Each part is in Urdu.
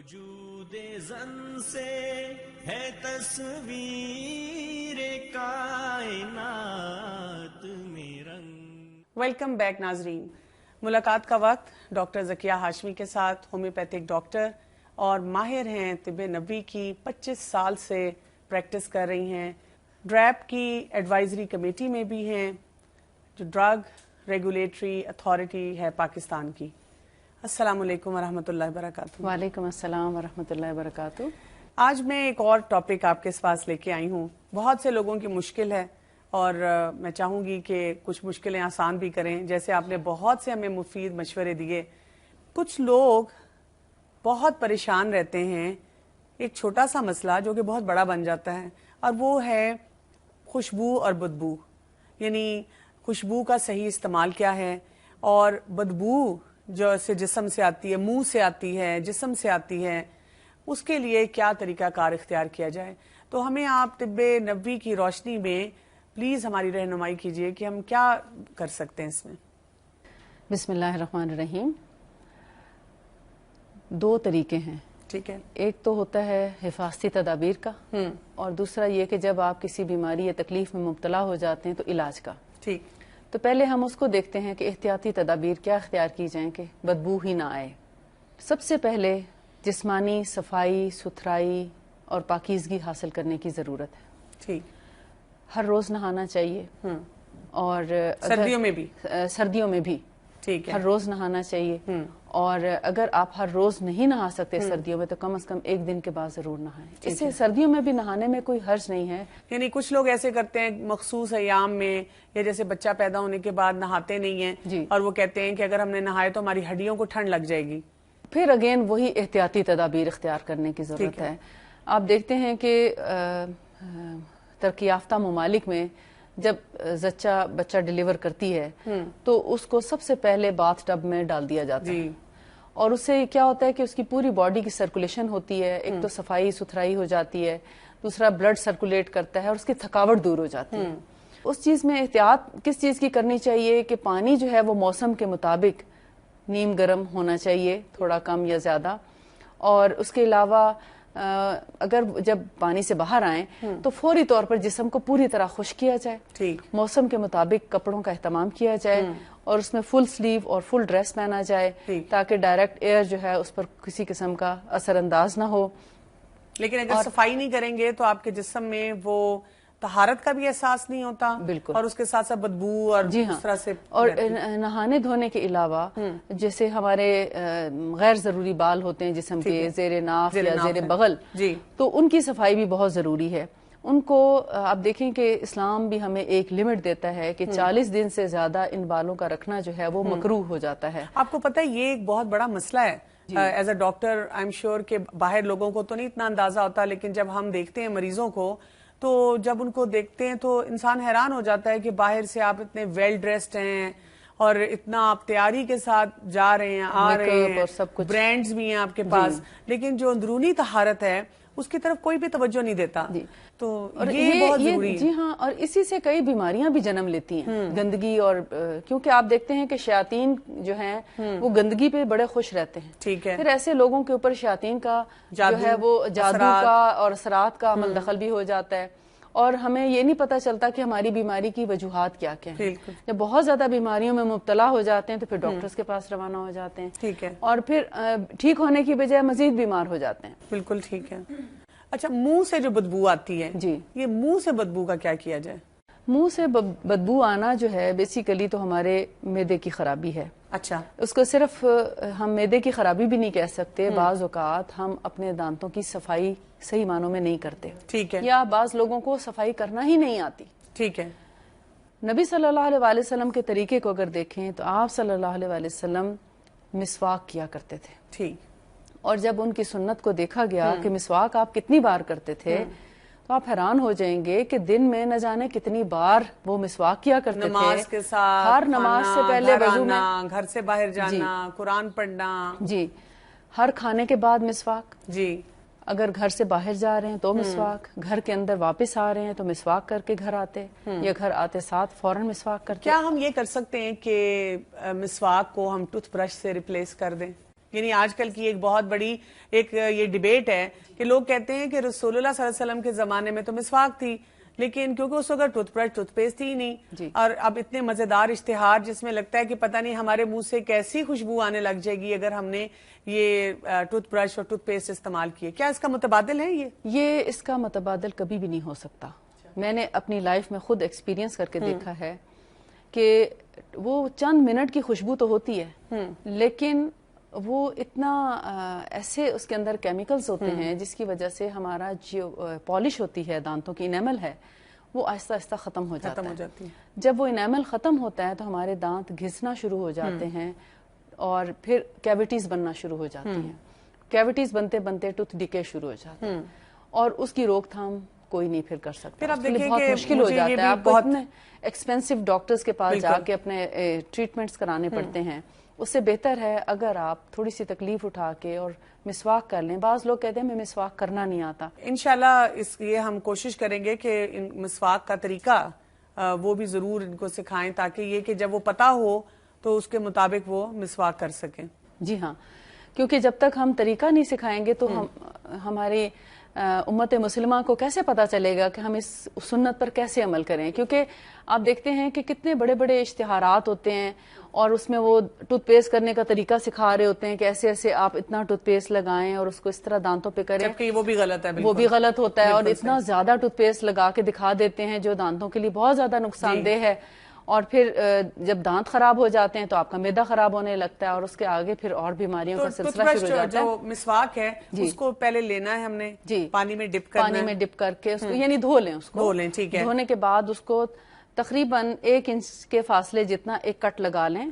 وجود زن سے ہے تصویر کائنات میں رنگ۔ ویلکم بیک ناظرین، ملاقات کا وقت ڈاکٹر ذکیہ ہاشمی کے ساتھ، ہومیوپیتھک ڈاکٹر اور ماہر ہیں طب نبوی کی، 25 سال سے پریکٹس کر رہی ہیں، ڈریپ کی ایڈوائزری کمیٹی میں بھی ہیں، جو ڈرگ ریگولیٹری اتھارٹی ہے پاکستان کی۔ السلام علیکم ورحمۃ اللہ وبرکاتہ۔ وعلیکم السلام ورحمۃ اللہ وبرکاتہ۔ آج میں ایک اور ٹاپک آپ کے پاس لے کے آئی ہوں۔ بہت سے لوگوں کی مشکل ہے اور میں چاہوں گی کہ کچھ مشکلیں آسان بھی کریں، جیسے آپ نے بہت سے ہمیں مفید مشورے دیے۔ کچھ لوگ بہت پریشان رہتے ہیں، ایک چھوٹا سا مسئلہ جو کہ بہت بڑا بن جاتا ہے، اور وہ ہے خوشبو اور بدبو، یعنی خوشبو کا صحیح استعمال کیا ہے، اور بدبو جو جسم سے آتی ہے، منہ سے آتی ہے، جسم سے آتی ہے، اس کے لیے کیا طریقہ کار اختیار کیا جائے۔ تو ہمیں آپ طب نبوی کی روشنی میں پلیز ہماری رہنمائی کیجئے کہ ہم کیا کر سکتے ہیں اس میں۔ بسم اللہ الرحمن الرحیم۔ دو طریقے ہیں، ٹھیک ہے۔ ایک تو ہوتا ہے حفاظتی تدابیر کا، اور دوسرا یہ کہ جب آپ کسی بیماری یا تکلیف میں مبتلا ہو جاتے ہیں تو علاج کا۔ ٹھیک۔ تو پہلے ہم اس کو دیکھتے ہیں کہ احتیاطی تدابیر کیا اختیار کی جائیں کہ بدبو ہی نہ آئے۔ سب سے پہلے جسمانی صفائی، ستھرائی اور پاکیزگی حاصل کرنے کی ضرورت ہے۔ ٹھیک۔ ہر روز نہانا چاہیے، اور سردیوں میں بھی؟ سردیوں میں بھی ٹھیک ہے، ہر روز نہانا چاہیے، اور اگر آپ ہر روز نہیں نہا سکتے سردیوں میں تو کم از کم ایک دن کے بعد ضرور نہائیں۔ اس سے سردیوں میں بھی نہانے میں کوئی حرج نہیں ہے۔ یعنی کچھ لوگ ایسے کرتے ہیں مخصوص ایام میں، یا جیسے بچہ پیدا ہونے کے بعد نہاتے نہیں ہیں، اور وہ کہتے ہیں کہ اگر ہم نے نہائے تو ہماری ہڈیوں کو ٹھنڈ لگ جائے گی۔ پھر اگین وہی احتیاطی تدابیر اختیار کرنے کی ضرورت ہے۔ آپ دیکھتے ہیں کہ ترقی یافتہ ممالک میں جب زچہ بچہ ڈیلیور کرتی ہے تو اس کو سب سے پہلے باتھ ٹب میں ڈال دیا جاتا ہے، اور اس سے کیا ہوتا ہے کہ اس کی پوری باڈی کی سرکولیشن ہوتی ہے، ایک تو صفائی ستھرائی ہو جاتی ہے، دوسرا بلڈ سرکولیٹ کرتا ہے اور اس کی تھکاوٹ دور ہو جاتی ہے۔ اس چیز میں احتیاط کس چیز کی کرنی چاہیے کہ پانی جو ہے وہ موسم کے مطابق نیم گرم ہونا چاہیے، تھوڑا کم یا زیادہ، اور اس کے علاوہ اگر جب پانی سے باہر آئیں تو فوری طور پر جسم کو پوری طرح خشک کیا جائے، موسم کے مطابق کپڑوں کا اہتمام کیا جائے، اور اس میں فل سلیو اور فل ڈریس پہنا جائے تاکہ ڈائریکٹ ایئر جو ہے اس پر کسی قسم کا اثر انداز نہ ہو۔ لیکن اگر صفائی نہیں کریں گے تو آپ کے جسم میں وہ طہارت کا بھی احساس نہیں ہوتا، بالکل، اور اس کے ساتھ ساتھ بدبو اور اس طرح سے، اور نہانے دھونے کے علاوہ جیسے ہمارے غیر ضروری بال ہوتے ہیں جسم کے، زیر ناف یا زیر بغل، تو ان کی صفائی بھی بہت ضروری ہے۔ ان کو آپ دیکھیں کہ اسلام بھی ہمیں ایک لمٹ دیتا ہے کہ 40 دن سے زیادہ ان بالوں کا رکھنا جو ہے وہ مکروہ ہو جاتا ہے۔ آپ کو پتہ ہے یہ ایک بہت بڑا مسئلہ ہے۔ As a doctor I am sure کہ باہر لوگوں کو تو نہیں اتنا اندازہ ہوتا، لیکن جب ہم دیکھتے ہیں مریضوں کو تو جب ان کو دیکھتے ہیں تو انسان حیران ہو جاتا ہے کہ باہر سے آپ اتنے ویل ڈریسڈ ہیں اور اتنا آپ تیاری کے ساتھ جا رہے ہیں، آ رہے ہیں، برانڈز بھی ہیں آپ کے پاس، لیکن جو اندرونی طہارت ہے اس کی طرف کوئی بھی توجہ نہیں دیتا، تو یہ بہت ضروری ہے۔ جی ہاں، اور اسی سے کئی بیماریاں بھی جنم لیتی ہیں، گندگی، اور کیونکہ آپ دیکھتے ہیں کہ شیاطین جو ہیں وہ گندگی پہ بڑے خوش رہتے ہیں، ٹھیک ہے، پھر ایسے لوگوں کے اوپر شیاطین کا جو ہے وہ جادو کا اور اثرات کا عمل دخل بھی ہو جاتا ہے، اور ہمیں یہ نہیں پتہ چلتا کہ ہماری بیماری کی وجوہات کیا کیا ہیں۔ جب بہت زیادہ بیماریوں میں مبتلا ہو جاتے ہیں تو پھر ڈاکٹرز کے پاس روانہ ہو جاتے ہیں، ٹھیک ہے، اور پھر ٹھیک ہونے کی بجائے مزید بیمار ہو جاتے ہیں۔ بالکل ٹھیک ہے۔ اچھا، منہ سے جو بدبو آتی ہے، یہ منہ سے بدبو کا کیا کیا جائے؟ منہ سے بدبو آنا جو ہے بیسیکلی تو ہمارے معدے کی خرابی ہے۔ اچھا، اس کو صرف ہم معدے کی خرابی بھی نہیں کہہ سکتے، بعض اوقات ہم اپنے دانتوں کی صفائی صحیح معنوں میں نہیں کرتے، ٹھیک ہے، یا بعض لوگوں کو صفائی کرنا ہی نہیں آتی، ٹھیک ہے۔ نبی صلی اللہ علیہ وآلہ وسلم کے طریقے کو اگر دیکھیں تو آپ صلی اللہ علیہ وآلہ وسلم مسواک کیا کرتے تھے، ٹھیک، اور جب ان کی سنت کو دیکھا گیا کہ مسواک آپ کتنی بار کرتے تھے تو آپ حیران ہو جائیں گے کہ دن میں نہ جانے کتنی بار وہ مسواک کیا کرتے تھے، نماز کے ساتھ، ہر نماز سے پہلے وضو میں، گھر سے باہر جانا، قرآن پڑھنا، جی، ہر کھانے کے بعد مسواک، جی، اگر گھر سے باہر جا رہے ہیں تو مسواک، گھر کے اندر واپس آ رہے ہیں تو مسواک کر کے گھر آتے، یا گھر آتے ساتھ فوراً مسواک کرتے۔ کیا ہم یہ کر سکتے ہیں کہ مسواک کو ہم ٹوتھ برش سے ریپلیس کر دیں؟ یعنی آج کل کی ایک بہت بڑی ایک یہ ڈیبیٹ ہے کہ لوگ کہتے ہیں کہ رسول اللہ صلی اللہ علیہ وسلم کے زمانے میں تو مسواک تھی، لیکن کیونکہ اس وقت ٹوتھ برش ٹوتھ پیسٹ تھی ہی نہیں، اور اب اتنے مزیدار اشتہار جس میں لگتا ہے کہ پتہ نہیں ہمارے منہ سے کیسی خوشبو آنے لگ جائے گی اگر ہم نے یہ ٹوتھ برش اور ٹوتھ پیسٹ استعمال کیے. کیا اس کا متبادل ہے؟ یہ اس کا متبادل کبھی بھی نہیں ہو سکتا. میں نے اپنی لائف میں خود ایکسپیرینس کر کے دیکھا ہے کہ وہ چند منٹ کی خوشبو تو ہوتی ہے، لیکن وہ اتنا ایسے اس کے اندر کیمیکلز ہوتے ہیں جس کی وجہ سے ہمارا جو پالش ہوتی ہے دانتوں کی انیمل ہے وہ آہستہ آہستہ ختم ہو جاتا ہے. جب وہ انیمل ختم ہوتا ہے تو ہمارے دانت گھسنا شروع ہو جاتے ہیں اور پھر کیویٹیز بننا شروع ہو جاتی ہیں. کیویٹیز بنتے بنتے ٹوتھ ڈیکے شروع ہو جاتے ہیں اور اس کی روک تھام کوئی نہیں پھر کر سکتا. پھر آپ دیکھیں بہت کہ مشکل ہو جاتا ہے، آپ کو اتنے ایکسپینسو ڈاکٹرز کے پاس جا کے اپنے ٹریٹمنٹس کرانے پڑتے ہیں. اس سے بہتر ہے اگر آپ تھوڑی سی تکلیف اٹھا کے اور مسواک کر لیں. بعض لوگ کہتے ہیں میں مسواک کرنا نہیں آتا. انشاءاللہ یہ ہم کوشش کریں گے کہ مسواک کا طریقہ وہ بھی ضرور ان کو سکھائیں تاکہ یہ کہ جب وہ پتہ ہو تو اس کے مطابق وہ مسواک کر سکیں. جی ہاں، کیونکہ جب تک ہم طریقہ نہیں سکھائیں گے تو ہماری امت مسلمہ کو کیسے پتا چلے گا کہ ہم اس سنت پر کیسے عمل کریں. کیونکہ آپ دیکھتے ہیں کہ کتنے بڑے بڑے اشتہارات ہوتے ہیں اور اس میں وہ ٹوتھ پیسٹ کرنے کا طریقہ سکھا رہے ہوتے ہیں کہ ایسے ایسے آپ اتنا ٹوتھ پیسٹ لگائیں اور اس کو اس طرح دانتوں پہ کریں، جبکہ وہ بھی غلط ہے. وہ بھی غلط ہوتا ہے اور اتنا زیادہ ٹوتھ پیسٹ لگا کے دکھا دیتے ہیں جو دانتوں کے لیے بہت زیادہ نقصان دہ ہے. اور پھر جب دانت خراب ہو جاتے ہیں تو آپ کا معدہ خراب ہونے لگتا ہے اور اس کے آگے پھر اور بیماریوں کا سلسلہ شروع ہو جاتا ہے. جو مسواک ہے اس کو پہلے لینا ہے ہم نے پانی میں ڈپ کرنا ہے، پانی میں ڈپ کر کے اس کو یعنی دھو لیں. اس کو دھو لیں، ٹھیک ہے. دھونے کے بعد اس کو تقریباً 1 انچ کے فاصلے جتنا ایک کٹ لگا لیں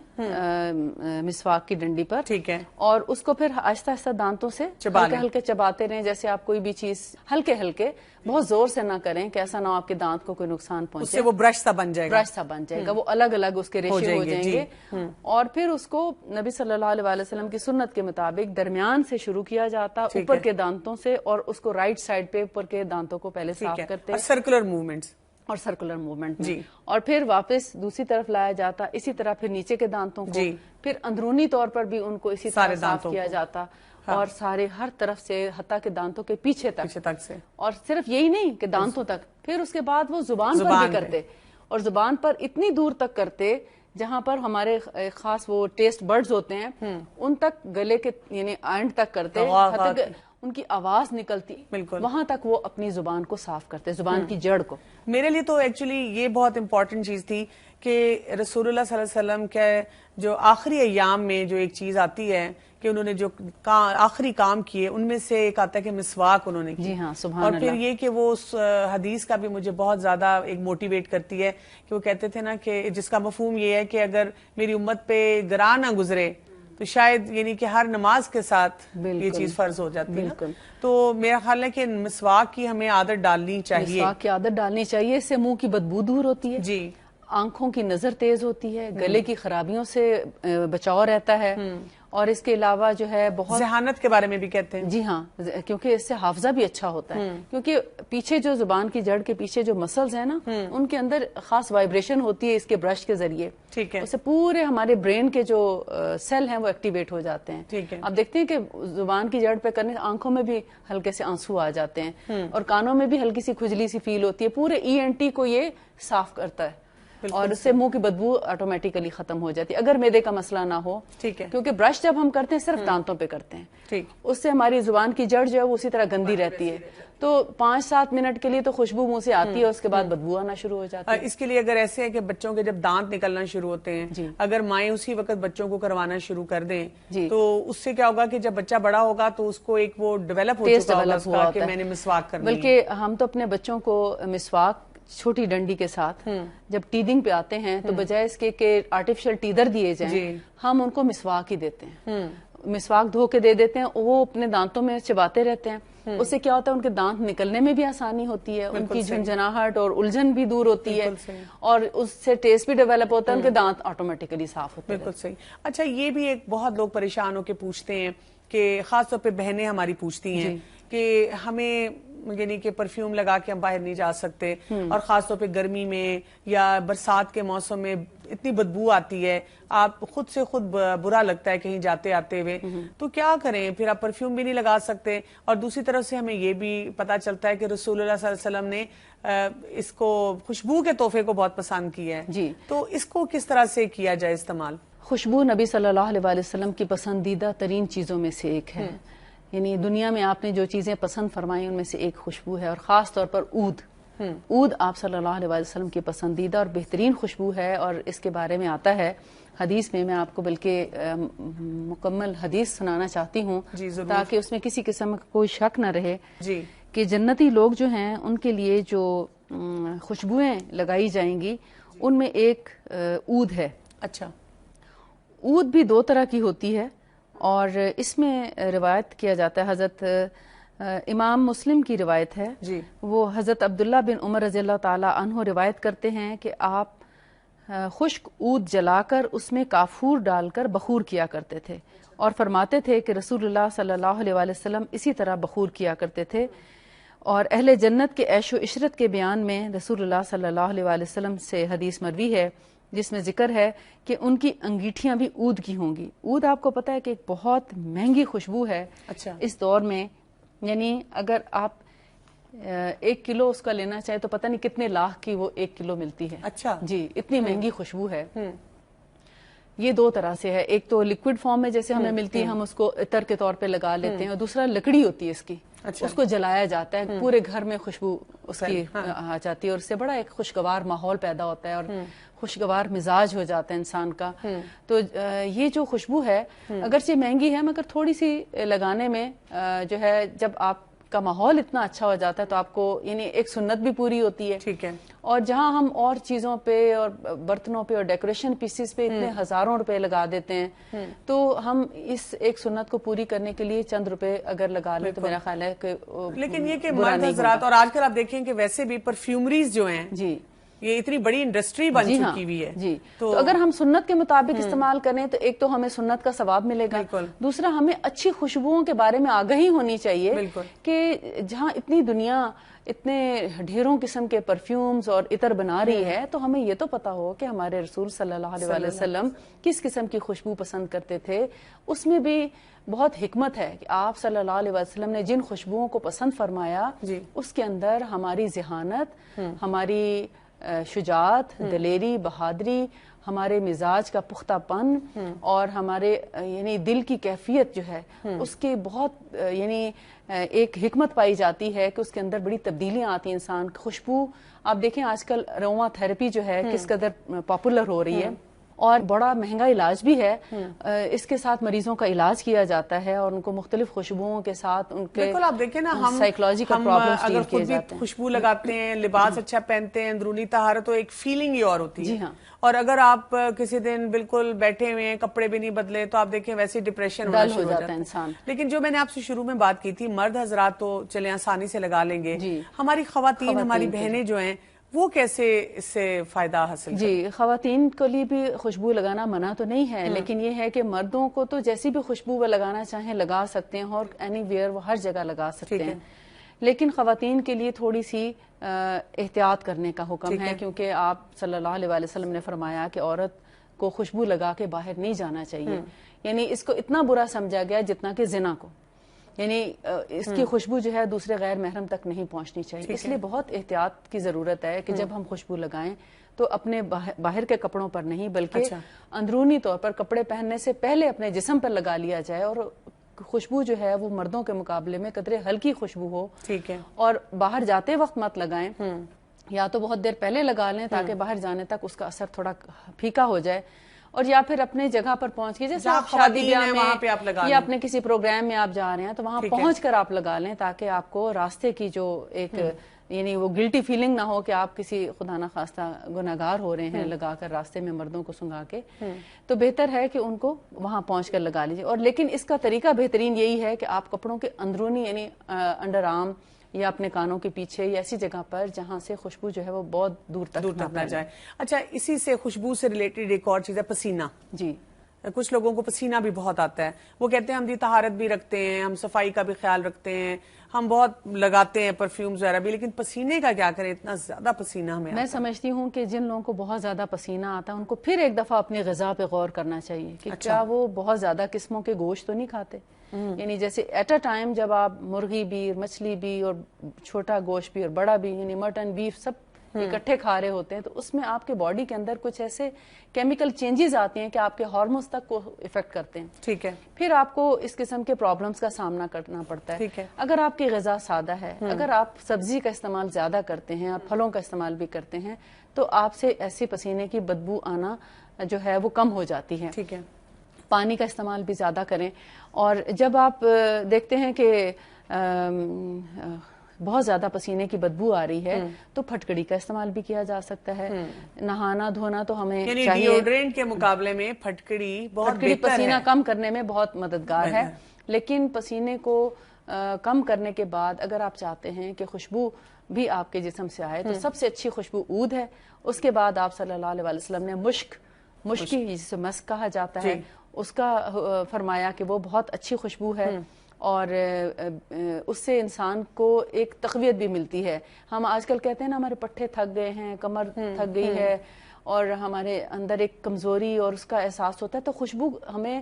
مسواک کی ڈنڈی پر، ٹھیک ہے. اور اس کو پھر آہستہ آہستہ دانتوں سے ہلکے ہلکے چباتے رہیں جیسے آپ کوئی بھی چیز ہلکے ہلکے، بہت زور سے نہ کریں کہ ایسا نہ ہو آپ کے دانت کو کوئی نقصان پہنچے. اس سے وہ برش سا بن جائے گا. برش سا بن جائے گا، وہ الگ الگ اس کے ریشے ہو جائیں گے. اور پھر اس کو نبی صلی اللہ علیہ وسلم کی سنت کے مطابق درمیان سے شروع کیا جاتا، اوپر کے دانتوں سے، اور اس کو رائٹ سائڈ پہ اوپر کے دانتوں کو پہلے صاف کرتے، سرکولر موومنٹس اور سرکولر موومنٹ میں، اور پھر واپس دوسری طرف لایا جاتا. اسی طرح پھر نیچے کے دانتوں کو، پھر اندرونی طور پر بھی ان کو اسی طرح صاف کیا جاتا، اور سارے ہر طرف سے حتیٰ کہ دانتوں کے پیچھے تک سے. اور صرف یہی نہیں کہ دانتوں تک، پھر اس کے بعد وہ زبان پر بھی کرتے، اور زبان پر اتنی دور تک کرتے جہاں پر ہمارے خاص وہ ٹیسٹ برڈز ہوتے ہیں ان تک، گلے کے یعنی اینڈ تک کرتے، حتیٰ کہ ان کی آواز نکلتی، وہاں تک وہ اپنی زبان کو صاف کرتے، زبان کی جڑ کو. میرے لیے تو ایکچولی یہ بہت امپورٹنٹ چیز تھی کہ رسول اللہ صلی اللہ علیہ وسلم کے جو آخری ایام میں جو ایک چیز آتی ہے کہ انہوں نے جو آخری کام کیے ان میں سے ایک آتا ہے کہ مسواک انہوں نے کی. جی ہاں، سبحان اور اللہ. پھر یہ کہ وہ اس حدیث کا بھی مجھے بہت زیادہ ایک موٹیویٹ کرتی ہے کہ وہ کہتے تھے نا کہ جس کا مفہوم یہ ہے کہ اگر میری امت پہ گراں نہ گزرے تو شاید یعنی کہ ہر نماز کے ساتھ یہ چیز فرض ہو جاتی ہے. تو میرا خیال ہے کہ مسواک کی ہمیں عادت ڈالنی چاہیے. مسواک کی عادت ڈالنی چاہیے، اس سے منہ کی بدبو دور ہوتی ہے، جی، آنکھوں کی نظر تیز ہوتی ہے، گلے کی خرابیوں سے بچاؤ رہتا ہے، اور اس کے علاوہ جو ہے بہت ذہانت کے بارے میں بھی کہتے ہیں. جی ہاں، کیونکہ اس سے حافظہ بھی اچھا ہوتا ہے، کیونکہ پیچھے جو زبان کی جڑ کے پیچھے جو مسلز ہیں نا ان کے اندر خاص وائبریشن ہوتی ہے اس کے برش کے ذریعے، ٹھیک ہے، اس سے پورے ہمارے برین کے جو سیل ہیں وہ ایکٹیویٹ ہو جاتے ہیں. ٹھیک ہے. آپ دیکھتے ہیں کہ زبان کی جڑ پہ کرنے آنکھوں میں بھی ہلکے سے آنسو آ جاتے ہیں، اور کانوں میں بھی ہلکی سی کھجلی سی فیل ہوتی ہے. پورے ENT کو یہ صاف کرتا ہے اور اس سے منہ کی بدبو آٹومیٹیکلی ختم ہو جاتی ہے اگر معدے کا مسئلہ نہ ہو. ٹھیک ہے. کیونکہ برش جب ہم کرتے ہیں صرف دانتوں پہ کرتے ہیں، ٹھیک، اس سے ہماری زبان کی جڑ جو ہے وہ اسی طرح گندی رہتی ہے، تو 5-7 منٹ کے لیے تو خوشبو منہ سے آتی ہے، اس کے بعد بدبو آنا شروع ہو جاتی ہے. اس کے لیے اگر ایسے ہے کہ بچوں کے جب دانت نکلنا شروع ہوتے ہیں، اگر مائیں اسی وقت بچوں کو کروانا شروع کر دیں تو اس سے کیا ہوگا کہ جب بچہ بڑا ہوگا تو اس کو ایک وہ ڈیولپ ہو چکا ہوگا اس کا کہ میں نے مسواک کرنی ہے. بلکہ ہم تو اپنے بچوں کو مسواک چھوٹی ڈنڈی کے ساتھ جب ٹیدنگ پہ آتے ہیں تو بجائے اس کے کہ آرٹیفیشل ٹیدر دیے جائیں ہم ان کو مسواک ہی دیتے ہیں. مسواک دھو کے دے دیتے ہیں، وہ اپنے دانتوں میں چباتے رہتے ہیں. اس سے کیا ہوتا ہے ان کے دانت نکلنے میں بھی آسانی ہوتی ہے، ان کی جھنجھناہٹ اور الجھن بھی دور ہوتی ہے، اور اس سے ٹیسٹ بھی ڈیولپ ہوتا ہے، ان کے دانت آٹومیٹکلی صاف ہوتے ہیں. بالکل صحیح. اچھا، یہ بھی ایک بہت لوگ پریشان ہو کے پوچھتے ہیں کہ خاص طور پہ بہنیں ہماری پوچھتی ہیں کہ ہمیں یعنی کہ پرفیوم لگا کے ہم باہر نہیں جا سکتے، اور خاص طور پہ گرمی میں یا برسات کے موسم میں اتنی بدبو آتی ہے، آپ خود سے خود برا لگتا ہے کہیں جاتے آتے ہوئے، تو کیا کریں؟ پھر آپ پرفیوم بھی نہیں لگا سکتے، اور دوسری طرف سے ہمیں یہ بھی پتا چلتا ہے کہ رسول اللہ صلی اللہ علیہ وسلم نے اس کو خوشبو کے تحفے کو بہت پسند کیا ہے، جی، تو اس کو کس طرح سے کیا جائے استعمال؟ خوشبو نبی صلی اللہ علیہ وسلم کی پسندیدہ ترین چیزوں میں سے ایک ہے، یعنی دنیا میں آپ نے جو چیزیں پسند فرمائی ان میں سے ایک خوشبو ہے، اور خاص طور پر عود آپ صلی اللہ علیہ وسلم کی پسندیدہ اور بہترین خوشبو ہے، اور اس کے بارے میں آتا ہے حدیث میں آپ کو بلکہ مکمل حدیث سنانا چاہتی ہوں تاکہ اس میں کسی قسم کا کوئی شک نہ رہے کہ جنتی لوگ جو ہیں ان کے لیے جو خوشبوئیں لگائی جائیں گی ان میں ایک عود ہے۔ اچھا، عود بھی دو طرح کی ہوتی ہے، اور اس میں روایت کیا جاتا ہے، حضرت امام مسلم کی روایت ہے، وہ حضرت عبداللہ بن عمر رضی اللہ تعالی عنہ روایت کرتے ہیں کہ آپ خشک عود جلا کر اس میں کافور ڈال کر بخور کیا کرتے تھے، اور فرماتے تھے کہ رسول اللہ صلی اللہ علیہ وسلم اسی طرح بخور کیا کرتے تھے، اور اہل جنت کے عیش و عشرت کے بیان میں رسول اللہ صلی اللہ علیہ وسلم سے حدیث مروی ہے جس میں ذکر ہے کہ ان کی انگیٹھیاں بھی عود کی ہوں گی۔ عود آپ کو پتہ ہے کہ ایک بہت مہنگی خوشبو ہے اس دور میں، یعنی اگر آپ 1 کلو اس کا لینا چاہے تو پتہ نہیں کتنے لاکھ کی وہ 1 کلو ملتی ہے۔ اچھا جی، اتنی مہنگی خوشبو ہے۔ یہ دو طرح سے ہے، ایک تو لیکوڈ فارم میں جیسے ہمیں ملتی ہے، ہم اس کو عطر کے طور پہ لگا لیتے ہیں، اور دوسرا لکڑی ہوتی ہے اس کی، اس کو جلایا جاتا ہے، پورے گھر میں خوشبو اس کی آ جاتی ہے، اور اس سے بڑا ایک خوشگوار ماحول پیدا ہوتا ہے اور خوشگوار مزاج ہو جاتا ہے انسان کا۔ تو یہ جو خوشبو ہے اگرچہ مہنگی ہے مگر تھوڑی سی لگانے میں جو ہے، جب آپ کا ماحول اتنا اچھا ہو جاتا ہے تو آپ کو یعنی ایک سنت بھی پوری ہوتی ہے۔ ٹھیک ہے، اور جہاں ہم اور چیزوں پہ اور برتنوں پہ اور ڈیکوریشن پیسز پہ اتنے ہزاروں روپے لگا دیتے ہیں، تو ہم اس ایک سنت کو پوری کرنے کے لیے چند روپے اگر لگا لیں تو میرا خیال ہے کہ لیکن یہ کہ مرد حضرات، اور آج کل آپ دیکھیں کہ ویسے بھی پرفیومریز جو ہیں جی یہ اتنی بڑی انڈسٹری بن چکی ہوئی ہے، جی، تو اگر ہم سنت کے مطابق استعمال کریں تو ایک تو ہمیں سنت کا ثواب ملے گا، دوسرا ہمیں اچھی خوشبوؤں کے بارے میں آگہی ہونی چاہیے کہ جہاں اتنی دنیا اتنے ڈھیروں قسم کے پرفیومز اور عطر بنا رہی ہے تو ہمیں یہ تو پتا ہو کہ ہمارے رسول صلی اللہ علیہ وسلم کس قسم کی خوشبو پسند کرتے تھے۔ اس میں بھی بہت حکمت ہے کہ آپ صلی اللہ علیہ وسلم نے جن خوشبوؤں کو پسند فرمایا اس کے اندر ہماری ذہانت، ہماری شجاعت، دلیری، بہادری، ہمارے مزاج کا پختہ پن اور ہمارے یعنی دل کی کیفیت جو ہے اس کے بہت یعنی ایک حکمت پائی جاتی ہے کہ اس کے اندر بڑی تبدیلیاں آتی ہیں انسان کی خوشبو۔ آپ دیکھیں آج کل اروما تھراپی جو ہے کس قدر پاپولر ہو رہی ہے، اور بڑا مہنگا علاج بھی ہے، اس کے ساتھ مریضوں کا علاج کیا جاتا ہے اور ان کو مختلف خوشبوؤں کے ساتھ ان کے بالکل آپ دیکھیں نا، ہم سائیکولوجیکل پرابلمز ڈیل کیے جاتے ہیں۔ خوشبو لگاتے ہیں، لباس اچھا پہنتے ہیں، اندرونی طہارت، تو ایک فیلنگ ہی اور ہوتی ہے۔ جی ہاں، اور اگر آپ کسی دن بالکل بیٹھے ہوئے ہیں، کپڑے بھی نہیں بدلے، تو آپ دیکھیں ویسے ڈپریشن ہونا شروع ہو جاتا ہے انسان۔ لیکن جو میں نے آپ سے شروع میں بات کی تھی، مرد حضرات تو چلے آسانی سے لگا لیں گے، ہماری خواتین، ہماری بہنیں جو ہیں وہ کیسے اس سے فائدہ حاصل کریں؟ جی، خواتین کے لیے بھی خوشبو لگانا منع تو نہیں ہے، لیکن یہ ہے کہ مردوں کو تو جیسی بھی خوشبو وہ لگانا چاہیں لگا سکتے ہیں، اور اینی ویئر وہ ہر جگہ لگا سکتے ہیں، لیکن خواتین کے لیے تھوڑی سی احتیاط کرنے کا حکم ہے، کیونکہ آپ صلی اللہ علیہ وسلم نے فرمایا کہ عورت کو خوشبو لگا کے باہر نہیں جانا چاہیے، یعنی اس کو اتنا برا سمجھا گیا جتنا کہ زنا کو، یعنی اس کی خوشبو جو ہے دوسرے غیر محرم تک نہیں پہنچنی چاہیے، اس لیے بہت احتیاط کی ضرورت ہے کہ جب ہم خوشبو لگائیں تو اپنے باہر کے کپڑوں پر نہیں بلکہ اندرونی طور پر کپڑے پہننے سے پہلے اپنے جسم پر لگا لیا جائے، اور خوشبو جو ہے وہ مردوں کے مقابلے میں قدرے ہلکی خوشبو ہو، اور باہر جاتے وقت مت لگائیں، یا تو بہت دیر پہلے لگا لیں تاکہ باہر جانے تک اس کا اثر تھوڑا پھیکا ہو جائے، اور یا پھر اپنے جگہ پر پہنچ کے جیسے آپ شادی بیاہ میں یا اپنے کسی پروگرام میں آپ جا رہے ہیں تو وہاں پہنچ کر آپ لگا لیں، تاکہ آپ کو راستے کی جو ایک یعنی وہ گلٹی فیلنگ نہ ہو کہ آپ کسی خدا نہ خواستہ گناہگار ہو رہے ہیں لگا کر راستے میں مردوں کو سنگا کے، تو بہتر ہے کہ ان کو وہاں پہنچ کر لگا لیجیے۔ اور لیکن اس کا طریقہ بہترین یہی ہے کہ آپ کپڑوں کے اندرونی یعنی انڈر آرم یا اپنے کانوں کے پیچھے یا ایسی جگہ پر جہاں سے خوشبو جو ہے وہ بہت دور تک نہ جائے۔ اچھا، اسی سے خوشبو سے ریلیٹڈ ایک اور چیز ہے پسینہ۔ جی، کچھ لوگوں کو پسینہ بھی بہت آتا ہے، وہ کہتے ہیں ہم جی طہارت بھی رکھتے ہیں، ہم صفائی کا بھی خیال رکھتے ہیں، ہم بہت لگاتے ہیں پرفیومز وغیرہ بھی، لیکن پسینے کا کیا کریں؟ اتنا زیادہ پسینہ ہمیں میں سمجھتی ہوں کہ جن لوگوں کو بہت زیادہ پسینہ آتا ہے ان کو پھر ایک دفعہ اپنی غذا پہ غور کرنا چاہیے کہ کیا وہ بہت زیادہ قسموں کے گوشت تو نہیں کھاتے. یعنی جیسے ایٹ اے ٹائم جب آپ مرغی بھی اور مچھلی بھی اور چھوٹا گوشت بھی اور بڑا بھی، یعنی مٹن بیف سب اکٹھے کھا رہے ہوتے ہیں، تو اس میں آپ کے باڈی کے اندر کچھ ایسے کیمیکل چینجز آتے ہیں کہ آپ کے ہارمونز تک کو افیکٹ کرتے ہیں. ٹھیک ہے. پھر آپ کو اس قسم کے پرابلمز کا سامنا کرنا پڑتا ہے. ٹھیک ہے. اگر آپ کی غذا سادہ ہے، اگر آپ سبزی کا استعمال زیادہ کرتے ہیں اور پھلوں کا استعمال بھی کرتے ہیں، تو آپ سے ایسی پسینے کی بدبو آنا جو ہے وہ کم ہو جاتی ہے. ٹھیک ہے. پانی کا استعمال بھی زیادہ کریں. اور جب آپ دیکھتے ہیں کہ بہت زیادہ پسینے کی بدبو آ رہی ہے تو پھٹکڑی کا استعمال بھی کیا جا سکتا ہے. نہانا دھونا تو ہمیں یعنی چاہیے، ڈیوڈرنٹ کے مقابلے میں پھٹکڑی بہت بہتر ہے. پسینہ کم کرنے میں بہت مددگار ہے. لیکن پسینے کو کم کرنے کے بعد اگر آپ چاہتے ہیں کہ خوشبو بھی آپ کے جسم سے آئے تو سب سے اچھی خوشبو عود ہے. اس کے بعد آپ صلی اللہ علیہ وسلم نے مشکی جسے مسک کہا جاتا ہے اس کا فرمایا کہ وہ بہت اچھی خوشبو ہے اور اس سے انسان کو ایک تقویت بھی ملتی ہے. ہم آج کل کہتے ہیں نا ہمارے پٹھے تھک گئے ہیں، کمر تھک گئی ہے اور ہمارے اندر ایک کمزوری اور اس کا احساس ہوتا ہے، تو خوشبو ہمیں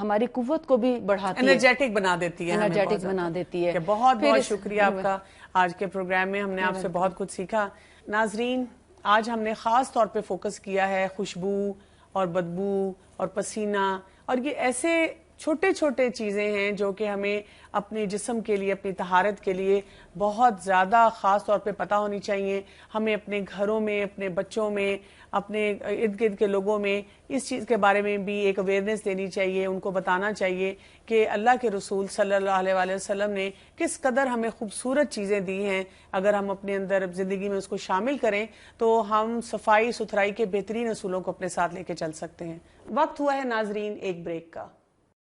ہماری قوت کو بھی بڑھاتی ہے، انرجیٹک بنا دیتی ہے. انرجیٹک بنا دیتی ہے. بہت بہت شکریہ آپ کا. آج کے پروگرام میں ہم نے آپ سے بہت کچھ سیکھا. ناظرین، آج ہم نے خاص طور پہ فوکس کیا ہے خوشبو اور بدبو اور پسینہ، اور یہ ایسے چھوٹے چھوٹے چیزیں ہیں جو کہ ہمیں اپنے جسم کے لیے، اپنی طہارت کے لیے بہت زیادہ خاص طور پہ پتہ ہونی چاہیے. ہمیں اپنے گھروں میں، اپنے بچوں میں، اپنے ارد گرد کے لوگوں میں اس چیز کے بارے میں بھی ایک اویئرنیس دینی چاہیے. ان کو بتانا چاہیے کہ اللہ کے رسول صلی اللہ علیہ وسلم نے کس قدر ہمیں خوبصورت چیزیں دی ہیں. اگر ہم اپنے اندر زندگی میں اس کو شامل کریں تو ہم صفائی ستھرائی کے بہترین اصولوں کو اپنے ساتھ لے کے چل سکتے ہیں. وقت ہوا ہے ناظرین ایک بریک کا.